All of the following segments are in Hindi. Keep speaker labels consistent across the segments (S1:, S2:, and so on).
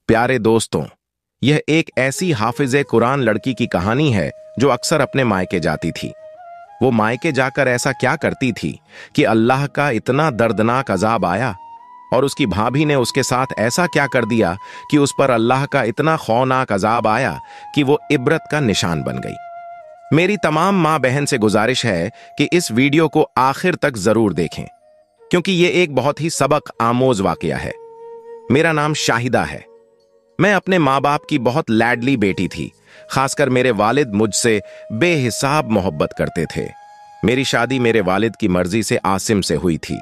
S1: प्यारे दोस्तों, यह एक ऐसी हाफिज़े कुरान लड़की की कहानी है जो अक्सर अपने मायके जाती थी। वो मायके जाकर ऐसा क्या करती थी कि अल्लाह का इतना दर्दनाक अजाब आया, और उसकी भाभी ने उसके साथ ऐसा क्या कर दिया कि उस पर अल्लाह का इतना खौफनाक अजाब आया कि वो इबरत का निशान बन गई। मेरी तमाम माँ बहन से गुजारिश है कि इस वीडियो को आखिर तक जरूर देखें, क्योंकि ये एक बहुत ही सबक आमोज वाकया है। मेरा नाम शाहिदा है। मैं अपने माँ बाप की बहुत लाडली बेटी थी। खासकर मेरे वालिद मुझसे बेहिसाब मोहब्बत करते थे। मेरी शादी मेरे वालिद की मर्जी से आसिम से हुई थी।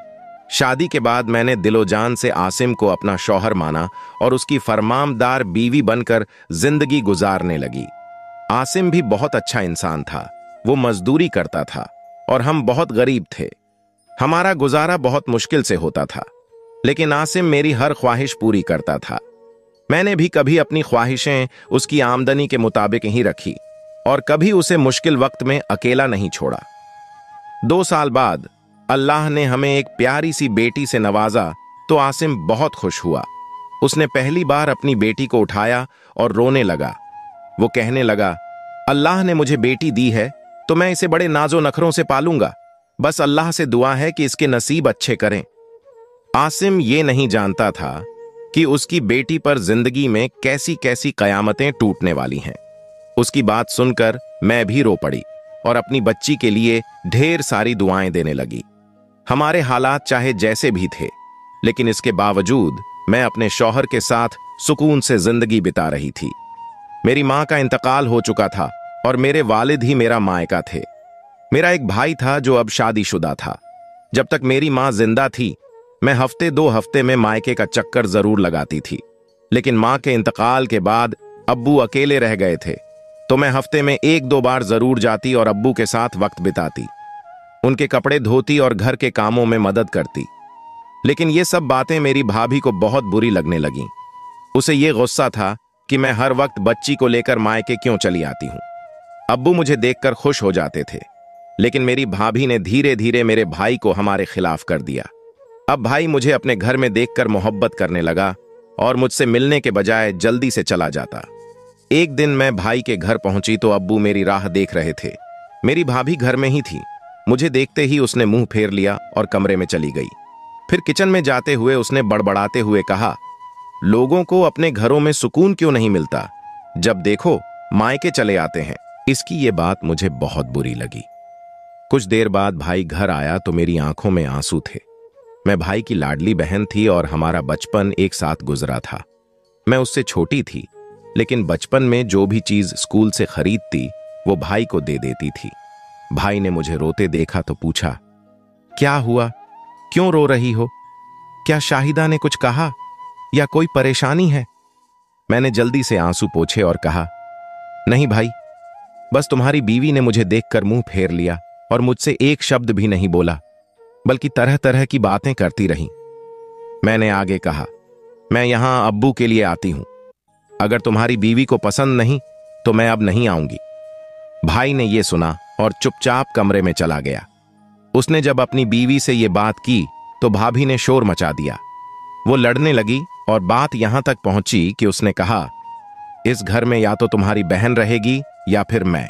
S1: शादी के बाद मैंने दिलो जान से आसिम को अपना शौहर माना और उसकी फरमामदार बीवी बनकर जिंदगी गुजारने लगी। आसिम भी बहुत अच्छा इंसान था। वो मजदूरी करता था और हम बहुत गरीब थे। हमारा गुजारा बहुत मुश्किल से होता था, लेकिन आसिम मेरी हर ख्वाहिश पूरी करता था। मैंने भी कभी अपनी ख्वाहिशें उसकी आमदनी के मुताबिक ही रखी और कभी उसे मुश्किल वक्त में अकेला नहीं छोड़ा। 2 साल बाद अल्लाह ने हमें एक प्यारी सी बेटी से नवाजा तो आसिम बहुत खुश हुआ। उसने पहली बार अपनी बेटी को उठाया और रोने लगा। वो कहने लगा, अल्लाह ने मुझे बेटी दी है तो मैं इसे बड़े नाजो नखरों से पालूंगा। बस अल्लाह से दुआ है कि इसके नसीब अच्छे करें। आसिम ये नहीं जानता था कि उसकी बेटी पर जिंदगी में कैसी कैसी कयामतें टूटने वाली हैं। उसकी बात सुनकर मैं भी रो पड़ी और अपनी बच्ची के लिए ढेर सारी दुआएं देने लगी। हमारे हालात चाहे जैसे भी थे, लेकिन इसके बावजूद मैं अपने शौहर के साथ सुकून से जिंदगी बिता रही थी। मेरी मां का इंतकाल हो चुका था और मेरे वालिद ही मेरा मायका थे। मेरा एक भाई था जो अब शादीशुदा था। जब तक मेरी मां जिंदा थी, मैं हफ्ते 2 हफ्ते में मायके का चक्कर जरूर लगाती थी, लेकिन मां के इंतकाल के बाद अब्बू अकेले रह गए थे, तो मैं हफ्ते में 1-2 बार जरूर जाती और अब्बू के साथ वक्त बिताती, उनके कपड़े धोती और घर के कामों में मदद करती। लेकिन ये सब बातें मेरी भाभी को बहुत बुरी लगने लगीं। उसे ये गुस्सा था कि मैं हर वक्त बच्ची को लेकर मायके क्यों चली आती हूं। अब्बू मुझे देखकर खुश हो जाते थे, लेकिन मेरी भाभी ने धीरे धीरे मेरे भाई को हमारे खिलाफ कर दिया। अब भाई मुझे अपने घर में देखकर मोहब्बत करने लगा और मुझसे मिलने के बजाय जल्दी से चला जाता। एक दिन मैं भाई के घर पहुंची तो अब्बू मेरी राह देख रहे थे। मेरी भाभी घर में ही थी। मुझे देखते ही उसने मुंह फेर लिया और कमरे में चली गई। फिर किचन में जाते हुए उसने बड़बड़ाते हुए कहा, लोगों को अपने घरों में सुकून क्यों नहीं मिलता, जब देखो मायके चले आते हैं। इसकी ये बात मुझे बहुत बुरी लगी। कुछ देर बाद भाई घर आया तो मेरी आंखों में आंसू थे। मैं भाई की लाडली बहन थी और हमारा बचपन एक साथ गुजरा था। मैं उससे छोटी थी, लेकिन बचपन में जो भी चीज स्कूल से खरीदती वो भाई को दे देती थी। भाई ने मुझे रोते देखा तो पूछा, क्या हुआ, क्यों रो रही हो? क्या शाहिदा ने कुछ कहा या कोई परेशानी है? मैंने जल्दी से आंसू पोंछे और कहा, नहीं भाई, बस तुम्हारी बीवी ने मुझे देखकर मुंह फेर लिया और मुझसे एक शब्द भी नहीं बोला, बल्कि तरह तरह की बातें करती रही। मैंने आगे कहा, मैं यहां अब्बू के लिए आती हूं। अगर तुम्हारी बीवी को पसंद नहीं तो मैं अब नहीं आऊंगी। भाई ने यह सुना और चुपचाप कमरे में चला गया। उसने जब अपनी बीवी से यह बात की तो भाभी ने शोर मचा दिया। वो लड़ने लगी और बात यहां तक पहुंची कि उसने कहा, इस घर में या तो तुम्हारी बहन रहेगी या फिर मैं।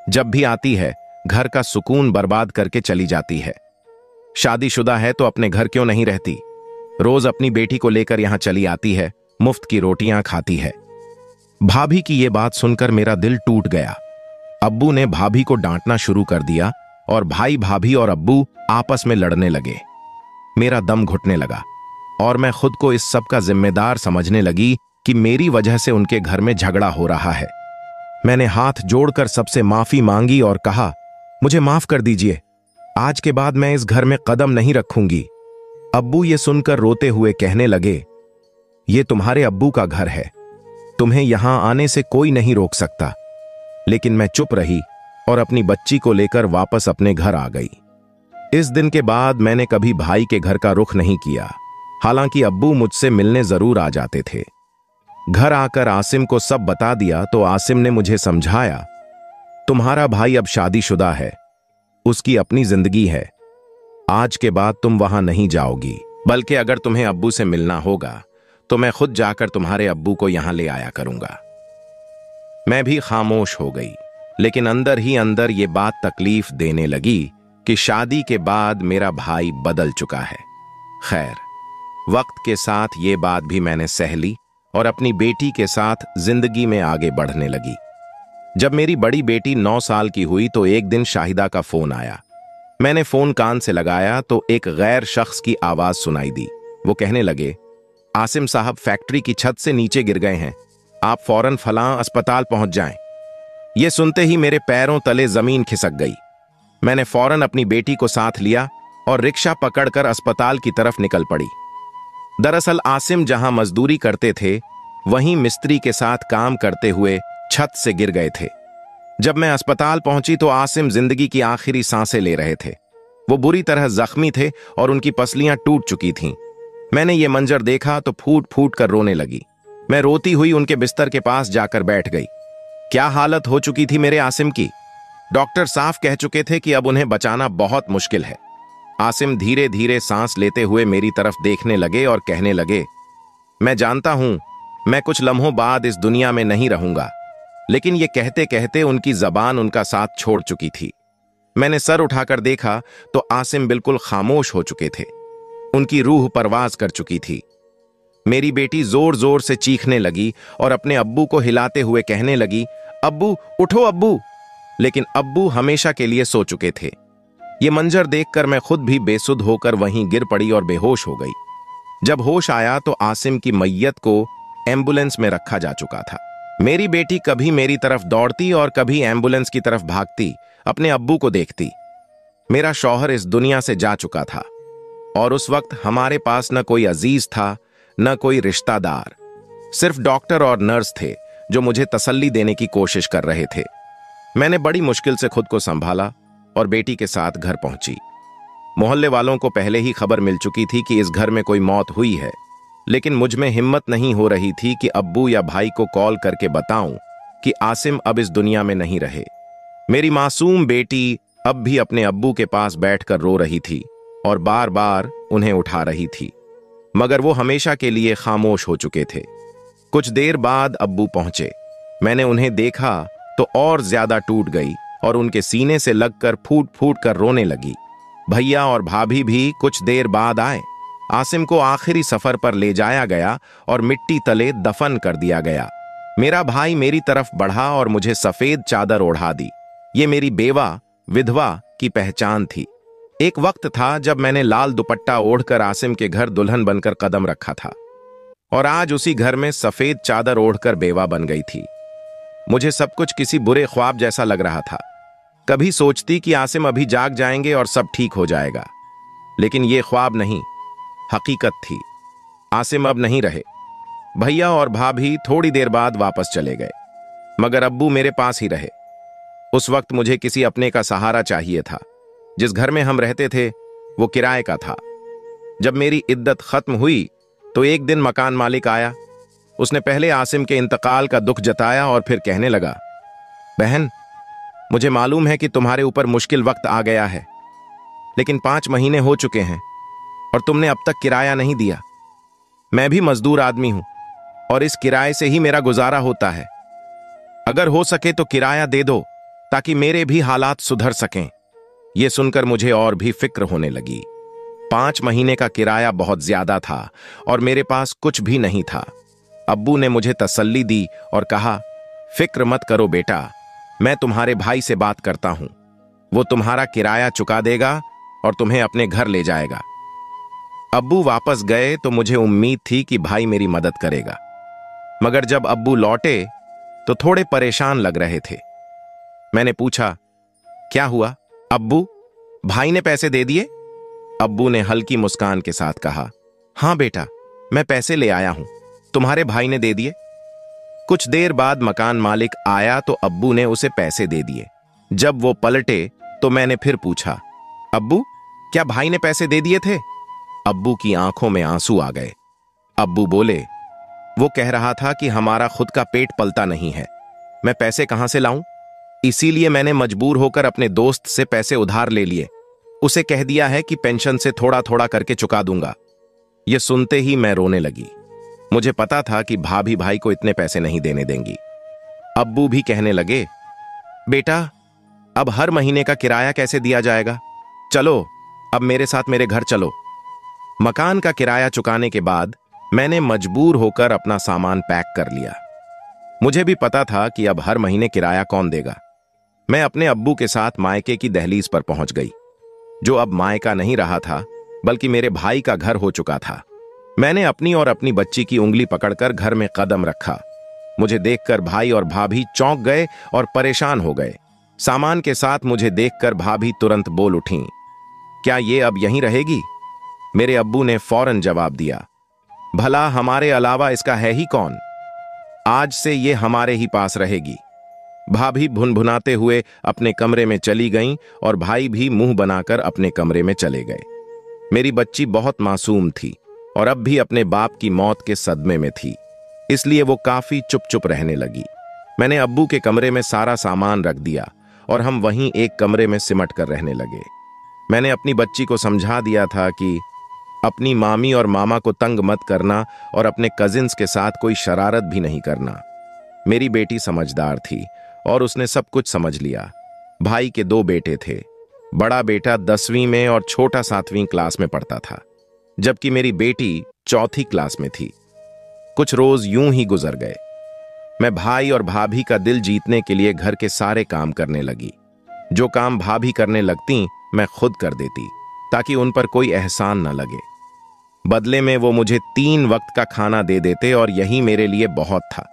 S1: जब भी आती है घर का सुकून बर्बाद करके चली जाती है। शादीशुदा है तो अपने घर क्यों नहीं रहती? रोज अपनी बेटी को लेकर यहां चली आती है, मुफ्त की रोटियां खाती है। भाभी की यह बात सुनकर मेरा दिल टूट गया। अब्बू ने भाभी को डांटना शुरू कर दिया और भाई भाभी और अब्बू आपस में लड़ने लगे। मेरा दम घुटने लगा और मैं खुद को इस सब का जिम्मेदार समझने लगी कि मेरी वजह से उनके घर में झगड़ा हो रहा है। मैंने हाथ जोड़कर सबसे माफी मांगी और कहा, मुझे माफ कर दीजिए, आज के बाद मैं इस घर में कदम नहीं रखूंगी। अब्बू ये सुनकर रोते हुए कहने लगे, ये तुम्हारे अब्बू का घर है, तुम्हें यहां आने से कोई नहीं रोक सकता। लेकिन मैं चुप रही और अपनी बच्ची को लेकर वापस अपने घर आ गई। इस दिन के बाद मैंने कभी भाई के घर का रुख नहीं किया। हालांकि अब्बू मुझसे मिलने जरूर आ जाते थे। घर आकर आसिम को सब बता दिया तो आसिम ने मुझे समझाया, तुम्हारा भाई अब शादीशुदा है, उसकी अपनी जिंदगी है। आज के बाद तुम वहां नहीं जाओगी, बल्कि अगर तुम्हें अब्बू से मिलना होगा तो मैं खुद जाकर तुम्हारे अब्बू को यहां ले आया करूंगा। मैं भी खामोश हो गई, लेकिन अंदर ही अंदर ये बात तकलीफ देने लगी कि शादी के बाद मेरा भाई बदल चुका है। खैर, वक्त के साथ ये बात भी मैंने सह ली और अपनी बेटी के साथ जिंदगी में आगे बढ़ने लगी। जब मेरी बड़ी बेटी 9 साल की हुई तो एक दिन शाहिदा का फोन आया। मैंने फोन कान से लगाया तो एक गैर शख्स की आवाज सुनाई दी। वो कहने लगे, आसिम साहब फैक्ट्री की छत से नीचे गिर गए हैं, आप फौरन फलां अस्पताल पहुंच जाएं। ये सुनते ही मेरे पैरों तले जमीन खिसक गई। मैंने फौरन अपनी बेटी को साथ लिया और रिक्शा पकड़कर अस्पताल की तरफ निकल पड़ी। दरअसल आसिम जहां मजदूरी करते थे, वहीं मिस्त्री के साथ काम करते हुए छत से गिर गए थे। जब मैं अस्पताल पहुंची तो आसिम जिंदगी की आखिरी सांसें ले रहे थे। वो बुरी तरह जख्मी थे और उनकी पसलियां टूट चुकी थीं। मैंने ये मंजर देखा तो फूट फूट कर रोने लगी। मैं रोती हुई उनके बिस्तर के पास जाकर बैठ गई। क्या हालत हो चुकी थी मेरे आसिम की। डॉक्टर साफ कह चुके थे कि अब उन्हें बचाना बहुत मुश्किल है। आसिम धीरे धीरे सांस लेते हुए मेरी तरफ देखने लगे और कहने लगे, मैं जानता हूं मैं कुछ लम्हों बाद इस दुनिया में नहीं रहूंगा। लेकिन ये कहते कहते उनकी जबान उनका साथ छोड़ चुकी थी। मैंने सर उठाकर देखा तो आसिम बिल्कुल खामोश हो चुके थे। उनकी रूह परवाज कर चुकी थी। मेरी बेटी जोर जोर से चीखने लगी और अपने अब्बू को हिलाते हुए कहने लगी, अब्बू उठो अब्बू। लेकिन अब्बू हमेशा के लिए सो चुके थे। ये मंजर देखकर मैं खुद भी बेसुध होकर वहीं गिर पड़ी और बेहोश हो गई। जब होश आया तो आसिम की मैयत को एम्बुलेंस में रखा जा चुका था। मेरी बेटी कभी मेरी तरफ दौड़ती और कभी एम्बुलेंस की तरफ भागती, अपने अब्बू को देखती। मेरा शौहर इस दुनिया से जा चुका था और उस वक्त हमारे पास न कोई अजीज था, न कोई रिश्तेदार। सिर्फ डॉक्टर और नर्स थे जो मुझे तसल्ली देने की कोशिश कर रहे थे। मैंने बड़ी मुश्किल से खुद को संभाला और बेटी के साथ घर पहुंची। मोहल्ले वालों को पहले ही खबर मिल चुकी थी कि इस घर में कोई मौत हुई है, लेकिन मुझ में हिम्मत नहीं हो रही थी कि अब्बू या भाई को कॉल करके बताऊं कि आसिम अब इस दुनिया में नहीं रहे। मेरी मासूम बेटी अब भी अपने अब्बू के पास बैठकर रो रही थी और बार बार उन्हें उठा रही थी, मगर वो हमेशा के लिए खामोश हो चुके थे। कुछ देर बाद अब्बू पहुंचे। मैंने उन्हें देखा तो और ज्यादा टूट गई और उनके सीने से लगकर फूट फूट कर रोने लगी। भैया और भाभी भी कुछ देर बाद आए। आसिम को आखिरी सफर पर ले जाया गया और मिट्टी तले दफन कर दिया गया। मेरा भाई मेरी तरफ बढ़ा और मुझे सफेद चादर ओढ़ा दी। ये मेरी बेवा विधवा की पहचान थी। एक वक्त था जब मैंने लाल दुपट्टा ओढ़कर आसिम के घर दुल्हन बनकर कदम रखा था और आज उसी घर में सफेद चादर ओढ़कर बेवा बन गई थी। मुझे सब कुछ किसी बुरे ख्वाब जैसा लग रहा था। कभी सोचती कि आसिम अभी जाग जाएंगे और सब ठीक हो जाएगा, लेकिन यह ख्वाब नहीं, हकीकत थी। आसिम अब नहीं रहे। भैया और भाभी थोड़ी देर बाद वापस चले गए, मगर अब्बू मेरे पास ही रहे। उस वक्त मुझे किसी अपने का सहारा चाहिए था। जिस घर में हम रहते थे वो किराए का था। जब मेरी इद्दत खत्म हुई तो एक दिन मकान मालिक आया। उसने पहले आसिम के इंतकाल का दुख जताया और फिर कहने लगा, बहन, मुझे मालूम है कि तुम्हारे ऊपर मुश्किल वक्त आ गया है, लेकिन 5 महीने हो चुके हैं और तुमने अब तक किराया नहीं दिया। मैं भी मजदूर आदमी हूं और इस किराए से ही मेरा गुजारा होता है। अगर हो सके तो किराया दे दो ताकि मेरे भी हालात सुधर सकें। यह सुनकर मुझे और भी फिक्र होने लगी। 5 महीने का किराया बहुत ज्यादा था और मेरे पास कुछ भी नहीं था। अब्बू ने मुझे तसल्ली दी और कहा, फिक्र मत करो बेटा, मैं तुम्हारे भाई से बात करता हूं। वो तुम्हारा किराया चुका देगा और तुम्हें अपने घर ले जाएगा। अब्बू वापस गए तो मुझे उम्मीद थी कि भाई मेरी मदद करेगा, मगर जब अब्बू लौटे तो थोड़े परेशान लग रहे थे। मैंने पूछा, क्या हुआ अब्बू, भाई ने पैसे दे दिए? अब्बू ने हल्की मुस्कान के साथ कहा, हां बेटा, मैं पैसे ले आया हूं, तुम्हारे भाई ने दे दिए। कुछ देर बाद मकान मालिक आया तो अब्बू ने उसे पैसे दे दिए। जब वो पलटे तो मैंने फिर पूछा, अब्बू, क्या भाई ने पैसे दे दिए थे? अब्बू की आंखों में आंसू आ गए। अब्बू बोले, वो कह रहा था कि हमारा खुद का पेट पलता नहीं है, मैं पैसे कहां से लाऊं? इसीलिए मैंने मजबूर होकर अपने दोस्त से पैसे उधार ले लिए। उसे कह दिया है कि पेंशन से थोड़ा थोड़ा करके चुका दूंगा। यह सुनते ही मैं रोने लगी। मुझे पता था कि भाभी भाई को इतने पैसे नहीं देने देंगी। अब्बू भी कहने लगे, बेटा अब हर महीने का किराया कैसे दिया जाएगा? चलो अब मेरे साथ मेरे घर चलो। मकान का किराया चुकाने के बाद मैंने मजबूर होकर अपना सामान पैक कर लिया। मुझे भी पता था कि अब हर महीने किराया कौन देगा। मैं अपने अब्बू के साथ मायके की दहलीज पर पहुंच गई, जो अब मायका नहीं रहा था बल्कि मेरे भाई का घर हो चुका था। मैंने अपनी और अपनी बच्ची की उंगली पकड़कर घर में कदम रखा। मुझे देखकर भाई और भाभी चौंक गए और परेशान हो गए। सामान के साथ मुझे देखकर भाभी तुरंत बोल उठीं, क्या ये अब यहीं रहेगी? मेरे अब्बू ने फौरन जवाब दिया, भला हमारे अलावा इसका है ही कौन? आज से ये हमारे ही पास रहेगी। भाभी भुनभुनाते हुए अपने कमरे में चली गईं और भाई भी मुंह बनाकर अपने कमरे में चले गए। मेरी बच्ची बहुत मासूम थी और अब भी अपने बाप की मौत के सदमे में थी, इसलिए वो काफी चुप चुप रहने लगी। मैंने अब्बू के कमरे में सारा सामान रख दिया और हम वहीं एक कमरे में सिमट कर रहने लगे। मैंने अपनी बच्ची को समझा दिया था कि अपनी मामी और मामा को तंग मत करना और अपने कजिन्स के साथ कोई शरारत भी नहीं करना। मेरी बेटी समझदार थी और उसने सब कुछ समझ लिया। भाई के 2 बेटे थे। बड़ा बेटा 10वीं में और छोटा 7वीं क्लास में पढ़ता था, जबकि मेरी बेटी 4थी क्लास में थी। कुछ रोज यूं ही गुजर गए। मैं भाई और भाभी का दिल जीतने के लिए घर के सारे काम करने लगी। जो काम भाभी करने लगती मैं खुद कर देती, ताकि उन पर कोई एहसान न लगे। बदले में वो मुझे 3 वक्त का खाना दे देते और यही मेरे लिए बहुत था।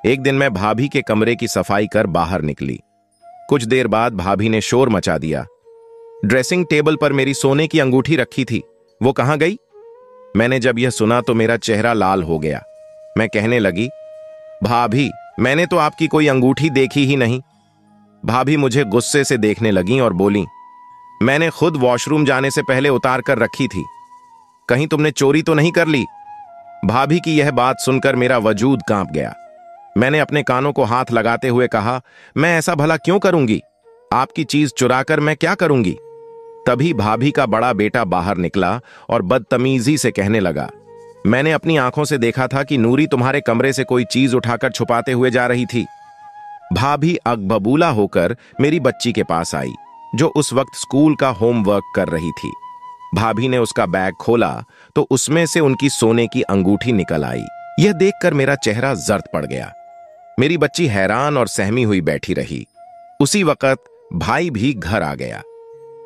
S1: एक दिन मैं भाभी के कमरे की सफाई कर बाहर निकली। कुछ देर बाद भाभी ने शोर मचा दिया, ड्रेसिंग टेबल पर मेरी सोने की अंगूठी रखी थी, वो कहां गई? मैंने जब यह सुना तो मेरा चेहरा लाल हो गया। मैं कहने लगी, भाभी मैंने तो आपकी कोई अंगूठी देखी ही नहीं। भाभी मुझे गुस्से से देखने लगी और बोली, मैंने खुद वॉशरूम जाने से पहले उतार कर रखी थी, कहीं तुमने चोरी तो नहीं कर ली? भाभी की यह बात सुनकर मेरा वजूद कांप गया। मैंने अपने कानों को हाथ लगाते हुए कहा, मैं ऐसा भला क्यों करूंगी? आपकी चीज चुराकर मैं क्या करूंगी? तभी भाभी का बड़ा बेटा बाहर निकला और बदतमीजी से कहने लगा, मैंने अपनी आंखों से देखा था कि नूरी तुम्हारे कमरे से कोई चीज उठाकर छुपाते हुए जा रही थी। भाभी अगबबूला होकर मेरी बच्ची के पास आई, जो उस वक्त स्कूल का होमवर्क कर रही थी। भाभी ने उसका बैग खोला तो उसमें से उनकी सोने की अंगूठी निकल आई। यह देखकर मेरा चेहरा जर्द पड़ गया। मेरी बच्ची हैरान और सहमी हुई बैठी रही। उसी वक्त भाई भी घर आ गया।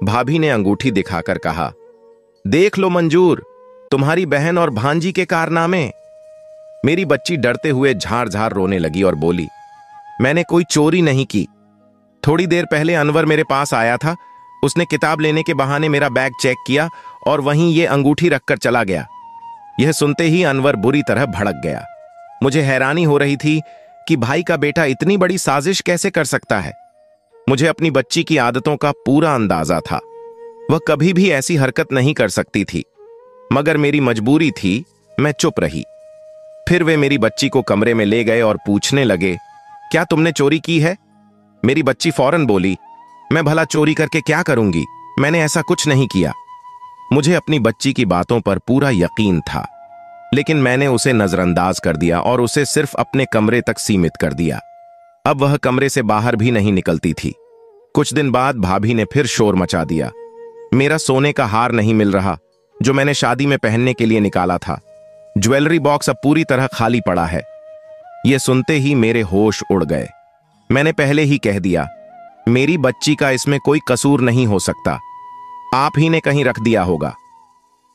S1: भाभी ने अंगूठी दिखाकर कहा, देख लो मंजूर, तुम्हारी बहन और भांजी के कारनामे। मेरी बच्ची डरते हुए झार झार रोने लगी और बोली, मैंने कोई चोरी नहीं की। थोड़ी देर पहले अनवर मेरे पास आया था, उसने किताब लेने के बहाने मेरा बैग चेक किया और वहीं ये अंगूठी रखकर चला गया। यह सुनते ही अनवर बुरी तरह भड़क गया। मुझे हैरानी हो रही थी कि भाई का बेटा इतनी बड़ी साजिश कैसे कर सकता है। मुझे अपनी बच्ची की आदतों का पूरा अंदाजा था। वह कभी भी ऐसी हरकत नहीं कर सकती थी, मगर मेरी मजबूरी थी, मैं चुप रही। फिर वे मेरी बच्ची को कमरे में ले गए और पूछने लगे, क्या तुमने चोरी की है? मेरी बच्ची फौरन बोली, मैं भला चोरी करके क्या करूंगी, मैंने ऐसा कुछ नहीं किया। मुझे अपनी बच्ची की बातों पर पूरा यकीन था, लेकिन मैंने उसे नजरअंदाज कर दिया और उसे सिर्फ अपने कमरे तक सीमित कर दिया। अब वह कमरे से बाहर भी नहीं निकलती थी। कुछ दिन बाद भाभी ने फिर शोर मचा दिया, मेरा सोने का हार नहीं मिल रहा जो मैंने शादी में पहनने के लिए निकाला था। ज्वेलरी बॉक्स अब पूरी तरह खाली पड़ा है। यह सुनते ही मेरे होश उड़ गए। मैंने पहले ही कह दिया, मेरी बच्ची का इसमें कोई कसूर नहीं हो सकता, आप ही ने कहीं रख दिया होगा।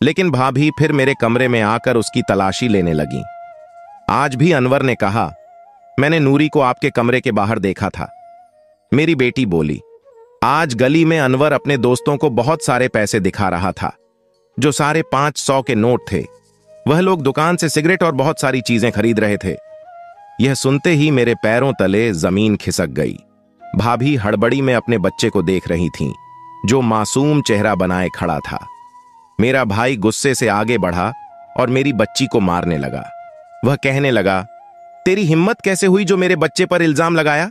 S1: लेकिन भाभी फिर मेरे कमरे में आकर उसकी तलाशी लेने लगी। आज भी अनवर ने कहा, मैंने नूरी को आपके कमरे के बाहर देखा था। मेरी बेटी बोली, आज गली में अनवर अपने दोस्तों को बहुत सारे पैसे दिखा रहा था, जो सारे 500 के नोट थे। वह लोग दुकान से सिगरेट और बहुत सारी चीजें खरीद रहे थे। यह सुनते ही मेरे पैरों तले जमीन खिसक गई। भाभी हड़बड़ी में अपने बच्चे को देख रही थीं, जो मासूम चेहरा बनाए खड़ा था। मेरा भाई गुस्से से आगे बढ़ा और मेरी बच्ची को मारने लगा। वह कहने लगा, तेरी हिम्मत कैसे हुई जो मेरे बच्चे पर इल्जाम लगाया?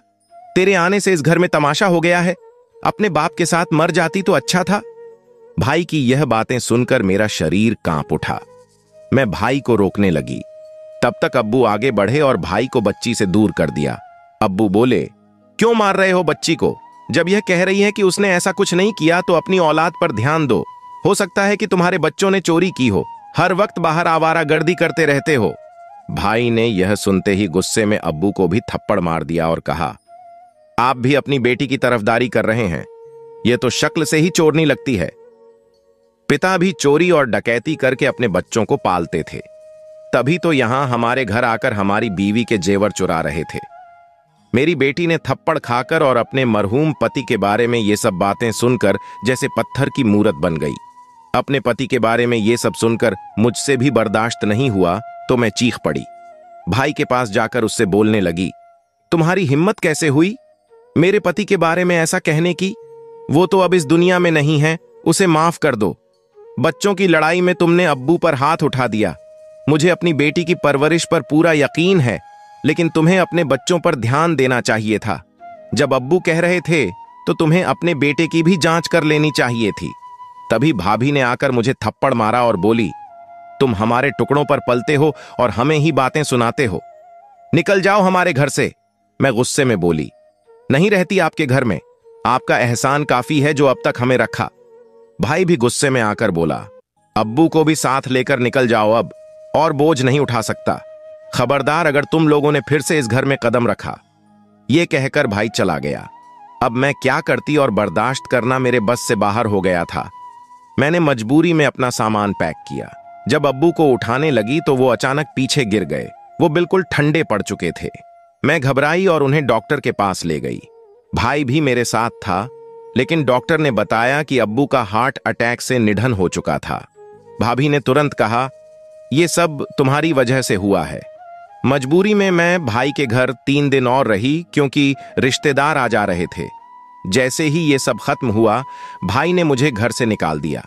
S1: तेरे आने से इस घर में तमाशा हो गया है। अपने बाप के साथ मर जाती तो अच्छा था। भाई की यह बातें सुनकर मेरा शरीर कांप उठा। मैं भाई को रोकने लगी, तब तक अब्बू आगे बढ़े और भाई को बच्ची से दूर कर दिया। अब्बू बोले, क्यों मार रहे हो बच्ची को? जब यह कह रही है कि उसने ऐसा कुछ नहीं किया तो अपनी औलाद पर ध्यान दो। हो सकता है कि तुम्हारे बच्चों ने चोरी की हो। हर वक्त बाहर आवारागर्दी करते रहते हो। भाई ने यह सुनते ही गुस्से में अब्बू को भी थप्पड़ मार दिया और कहा, आप भी अपनी बेटी की तरफदारी कर रहे हैं। यह तो शक्ल से ही चोरनी लगती है। पिता भी चोरी और डकैती करके अपने बच्चों को पालते थे, तभी तो यहां हमारे घर आकर हमारी बीवी के जेवर चुरा रहे थे। मेरी बेटी ने थप्पड़ खाकर और अपने मरहूम पति के बारे में ये सब बातें सुनकर जैसे पत्थर की मूरत बन गई। अपने पति के बारे में ये सब सुनकर मुझसे भी बर्दाश्त नहीं हुआ तो मैं चीख पड़ी। भाई के पास जाकर उससे बोलने लगी, तुम्हारी हिम्मत कैसे हुई मेरे पति के बारे में ऐसा कहने की? वो तो अब इस दुनिया में नहीं है, उसे माफ कर दो। बच्चों की लड़ाई में तुमने अब्बू पर हाथ उठा दिया। मुझे अपनी बेटी की परवरिश पर पूरा यकीन है, लेकिन तुम्हें अपने बच्चों पर ध्यान देना चाहिए था। जब अब्बू कह रहे थे तो तुम्हें अपने बेटे की भी जांच कर लेनी चाहिए थी। तभी भाभी ने आकर मुझे थप्पड़ मारा और बोली, तुम हमारे टुकड़ों पर पलते हो और हमें ही बातें सुनाते हो। निकल जाओ हमारे घर से। मैं गुस्से में बोली, नहीं रहती आपके घर में। आपका एहसान काफी है जो अब तक हमें रखा। भाई भी गुस्से में आकर बोला, अब्बू को भी साथ लेकर निकल जाओ, अब और बोझ नहीं उठा सकता। खबरदार अगर तुम लोगों ने फिर से इस घर में कदम रखा। यह कहकर भाई चला गया। अब मैं क्या करती और बर्दाश्त करना मेरे बस से बाहर हो गया था। मैंने मजबूरी में अपना सामान पैक किया। जब अब्बू को उठाने लगी तो वो अचानक पीछे गिर गए। वो बिल्कुल ठंडे पड़ चुके थे। मैं घबराई और उन्हें डॉक्टर के पास ले गई। भाई भी मेरे साथ था, लेकिन डॉक्टर ने बताया कि अब्बू का हार्ट अटैक से निधन हो चुका था। भाभी ने तुरंत कहा, यह सब तुम्हारी वजह से हुआ है। मजबूरी में मैं भाई के घर 3 दिन और रही, क्योंकि रिश्तेदार आ जा रहे थे। जैसे ही ये सब खत्म हुआ, भाई ने मुझे घर से निकाल दिया।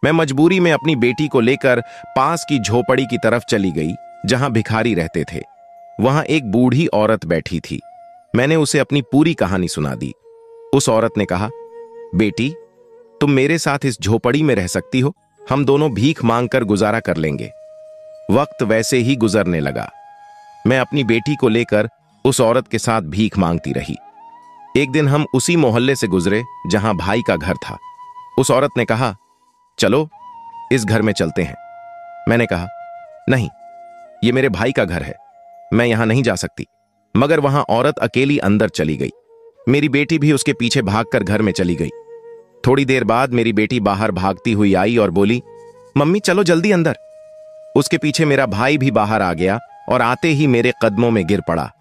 S1: मैं मजबूरी में अपनी बेटी को लेकर पास की झोपड़ी की तरफ चली गई, जहां भिखारी रहते थे। वहां एक बूढ़ी औरत बैठी थी। मैंने उसे अपनी पूरी कहानी सुना दी। उस औरत ने कहा, बेटी, तुम मेरे साथ इस झोपड़ी में रह सकती हो। हम दोनों भीख मांगकर गुजारा कर लेंगे। वक्त वैसे ही गुजरने लगा। मैं अपनी बेटी को लेकर उस औरत के साथ भीख मांगती रही। एक दिन हम उसी मोहल्ले से गुजरे जहां भाई का घर था। उस औरत ने कहा, चलो इस घर में चलते हैं। मैंने कहा, नहीं, ये मेरे भाई का घर है, मैं यहां नहीं जा सकती। मगर वहां औरत अकेली अंदर चली गई। मेरी बेटी भी उसके पीछे भागकर घर में चली गई। थोड़ी देर बाद मेरी बेटी बाहर भागती हुई आई और बोली, मम्मी चलो जल्दी अंदर। उसके पीछे मेरा भाई भी बाहर आ गया और आते ही मेरे कदमों में गिर पड़ा।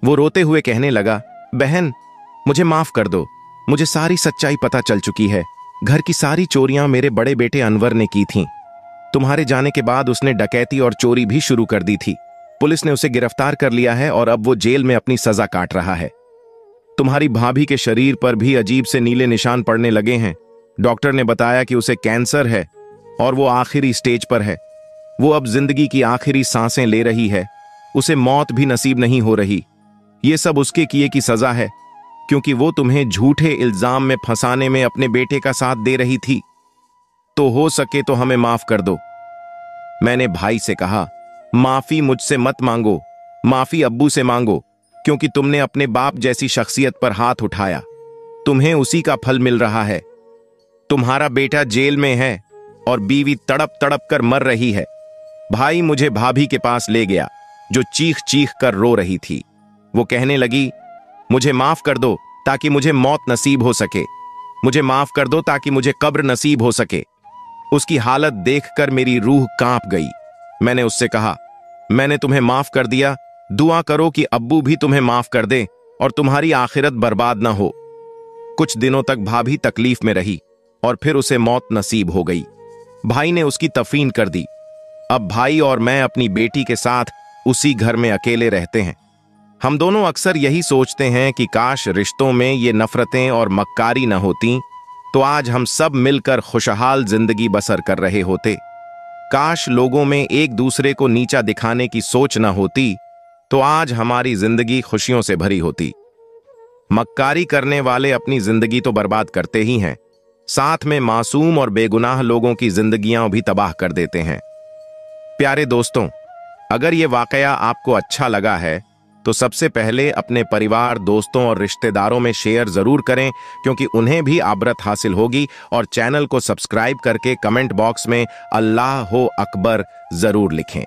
S1: वो रोते हुए कहने लगा, बहन, मुझे माफ कर दो। मुझे सारी सच्चाई पता चल चुकी है। घर की सारी चोरियां मेरे बड़े बेटे अनवर ने की थीं। तुम्हारे जाने के बाद उसने डकैती और चोरी भी शुरू कर दी थी। पुलिस ने उसे गिरफ्तार कर लिया है और अब वो जेल में अपनी सजा काट रहा है। तुम्हारी भाभी के शरीर पर भी अजीब से नीले निशान पड़ने लगे हैं। डॉक्टर ने बताया कि उसे कैंसर है और वो आखिरी स्टेज पर है। वो अब जिंदगी की आखिरी सांसें ले रही है। उसे मौत भी नसीब नहीं हो रही। ये सब उसके किए की सजा है, क्योंकि वो तुम्हें झूठे इल्जाम में फंसाने में अपने बेटे का साथ दे रही थी। तो हो सके तो हमें माफ कर दो। मैंने भाई से कहा, माफी मुझसे मत मांगो, माफी अब्बू से मांगो, क्योंकि तुमने अपने बाप जैसी शख्सियत पर हाथ उठाया। तुम्हें उसी का फल मिल रहा है। तुम्हारा बेटा जेल में है और बीवी तड़प तड़प कर मर रही है। भाई मुझे भाभी के पास ले गया, जो चीख चीख कर रो रही थी। वो कहने लगी, मुझे माफ कर दो ताकि मुझे मौत नसीब हो सके। मुझे माफ कर दो ताकि मुझे कब्र नसीब हो सके। उसकी हालत देखकर मेरी रूह कांप गई। मैंने उससे कहा, मैंने तुम्हें माफ कर दिया, दुआ करो कि अब्बू भी तुम्हें माफ कर दे और तुम्हारी आखिरत बर्बाद ना हो। कुछ दिनों तक भाभी तकलीफ में रही और फिर उसे मौत नसीब हो गई। भाई ने उसकी तफीन कर दी। अब भाई और मैं अपनी बेटी के साथ उसी घर में अकेले रहते हैं। हम दोनों अक्सर यही सोचते हैं कि काश रिश्तों में ये नफरतें और मक्कारी न होती, तो आज हम सब मिलकर खुशहाल जिंदगी बसर कर रहे होते। काश लोगों में एक दूसरे को नीचा दिखाने की सोच न होती, तो आज हमारी जिंदगी खुशियों से भरी होती। मक्कारी करने वाले अपनी जिंदगी तो बर्बाद करते ही हैं, साथ में मासूम और बेगुनाह लोगों की जिंदगियां भी तबाह कर देते हैं। प्यारे दोस्तों, अगर ये वाकया आपको अच्छा लगा है तो सबसे पहले अपने परिवार, दोस्तों और रिश्तेदारों में शेयर जरूर करें, क्योंकि उन्हें भी आबरत हासिल होगी। और चैनल को सब्सक्राइब करके कमेंट बॉक्स में अल्लाह हो अकबर जरूर लिखें।